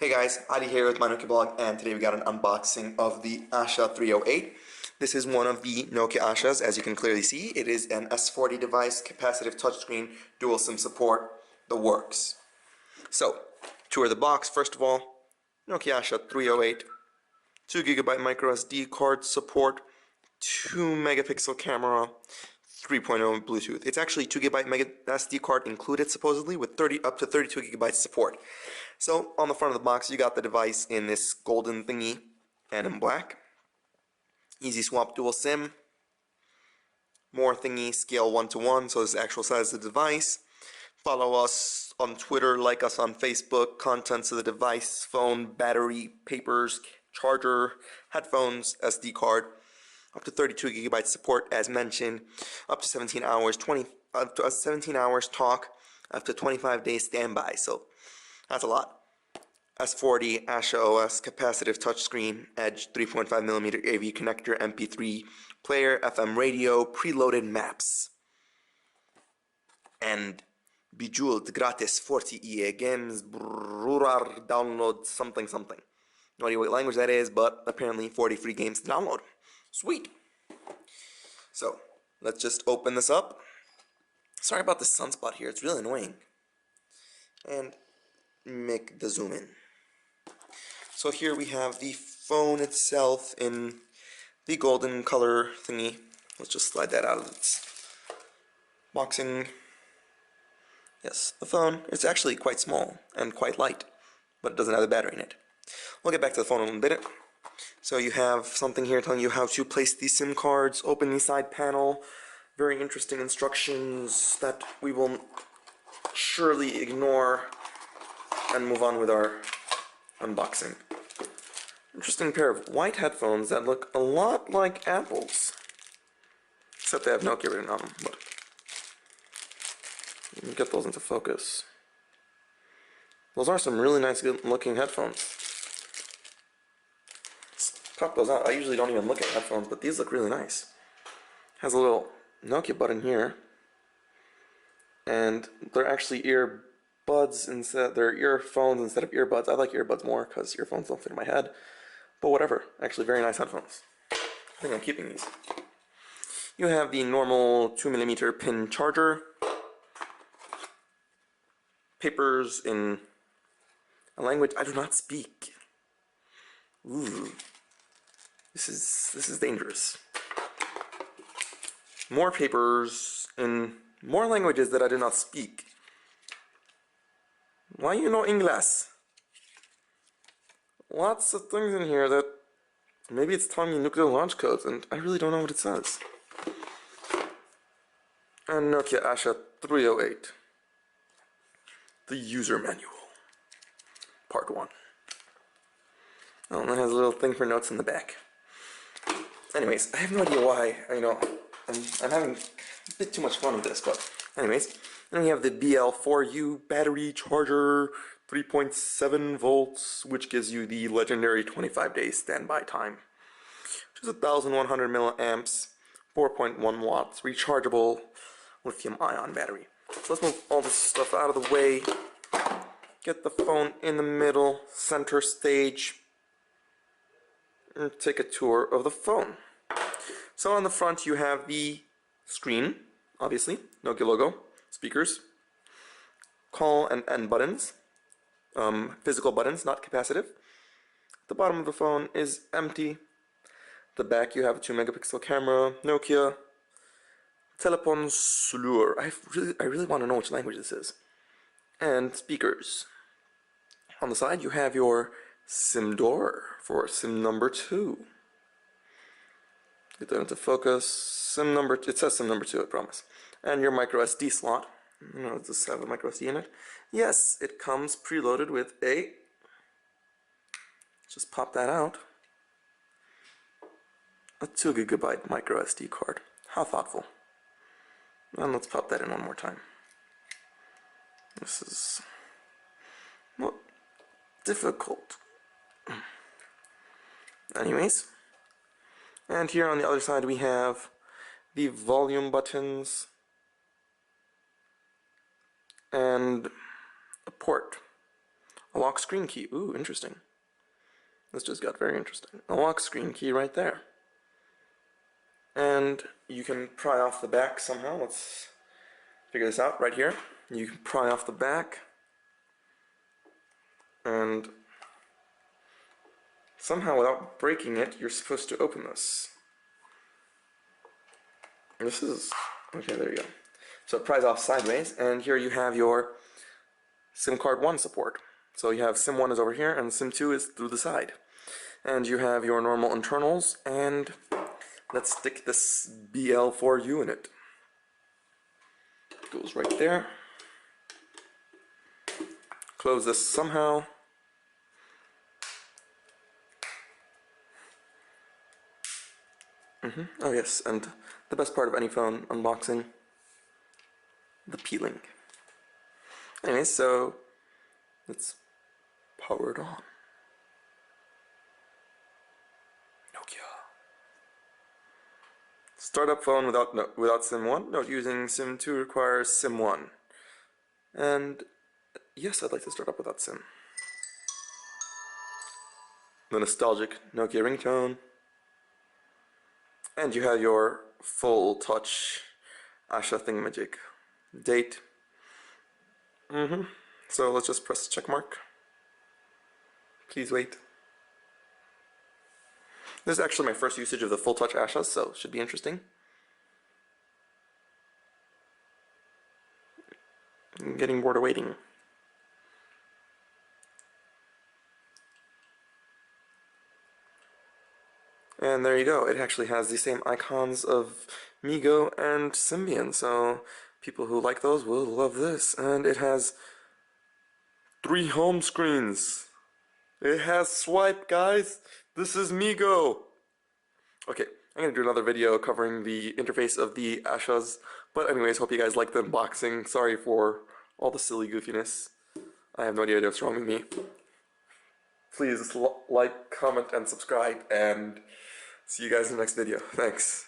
Hey guys, Adi here with my Nokia blog, and today we got an unboxing of the Asha 308. This is one of the Nokia Ashas, as you can clearly see. It is an S40 device, capacitive touchscreen, dual SIM support, the works. So, tour the box first of all. Nokia Asha 308, 2GB micro SD card support, 2 megapixel camera, 3.0 Bluetooth. It's actually 2GB mega SD card included supposedly with up to 32 gigabytes support. So on the front of the box you got the device in this golden thingy and in black. Easy swap dual SIM. More thingy, scale 1:1, so this is the actual size of the device. Follow us on Twitter, like us on Facebook, contents of the device, phone, battery, papers, charger, headphones, SD card. Up to 32 gigabytes support as mentioned, up to 17 hours talk, up to 25 days standby, so that's a lot. S40 Asha OS capacitive touchscreen, Edge 3.5mm AV connector, MP3 player, FM radio, preloaded maps, and bejeweled gratis 40 EA games, rurar download something. No idea what language that is, but apparently 40 free games to download. Sweet! So, let's just open this up. Sorry about the sunspot here, it's really annoying. And make the zoom in. So here we have the phone itself in the golden color thingy. Let's just slide that out of its boxing. Yes, the phone is actually quite small and quite light, but it doesn't have a battery in it. We'll get back to the phone in a minute. So you have something here telling you how to place these SIM cards, open the side panel, very interesting instructions that we will surely ignore and move on with our unboxing. Interesting pair of white headphones that look a lot like Apple's, except they have Nokia written on them, but let me get those into focus. Those are some really nice good looking headphones. Pop those out. I usually don't even look at headphones, but these look really nice. Has a little Nokia button here, and they're actually earbuds instead. They're earphones instead of earbuds. I like earbuds more because earphones don't fit in my head. But whatever. Actually, very nice headphones. I think I'm keeping these. You have the normal 2mm pin charger. Papers in a language I do not speak. Ooh. This is dangerous. More papers in more languages that I do not speak. Why you know English? Lots of things in here that maybe it's telling me nuclear launch codes, and I really don't know what it says. And Nokia Asha 308. The user manual. Part 1. Oh, and it has a little thing for notes in the back. Anyways, I have no idea why, I'm having a bit too much fun with this, but anyways. Then we have the BL4U battery charger, 3.7 volts, which gives you the legendary 25 days standby time. Which is 1,100 milliamps, 4.1 watts, rechargeable lithium-ion battery. So let's move all this stuff out of the way. Get the phone in the middle, center stage, and take a tour of the phone. So on the front you have the screen, obviously, Nokia logo, speakers, call and end buttons, physical buttons, not capacitive. The bottom of the phone is empty. The back you have a 2 megapixel camera, Nokia, Telepon Slur. I really want to know which language this is. And speakers. On the side you have your SIM door for SIM number 2. Get that into focus. It says SIM number 2, I promise. And your micro SD slot. Does this have a micro SD in it? Yes, it comes preloaded with a... Just pop that out. A 2 GB micro SD card. How thoughtful. And let's pop that in one more time. This is not difficult. Anyways. And here on the other side we have the volume buttons and a port. A lock screen key. Ooh, interesting. This just got very interesting. A lock screen key right there. And you can pry off the back somehow. Let's figure this out right here. You can pry off the back and somehow without breaking it, you're supposed to open this. This is, okay, there you go. So it pries off sideways, and here you have your SIM card 1 support. So you have SIM 1 is over here, and SIM 2 is through the side. And you have your normal internals, and let's stick this BL4U in it. Goes right there. Close this somehow. Oh yes, and the best part of any phone unboxing, the peeling. Anyway, so it's powered on. Nokia. Startup phone without SIM 1. Note using SIM 2 requires SIM 1. And yes, I'd like to start up without SIM. The nostalgic Nokia ringtone. And you have your full touch Asha thingamajig. Date. So let's just press check mark. Please wait. This is actually my first usage of the full touch Asha, so it should be interesting. I'm getting bored of waiting. And there you go, it actually has the same icons of Migo and Symbian, so people who like those will love this. And it has 3 home screens. It has swipe, guys. This is Migo. Okay, I'm gonna do another video covering the interface of the Ashas, but anyways, hope you guys liked the unboxing. Sorry for all the silly goofiness. I have no idea what's wrong with me. Please like, comment, and subscribe, and see you guys in the next video. Thanks.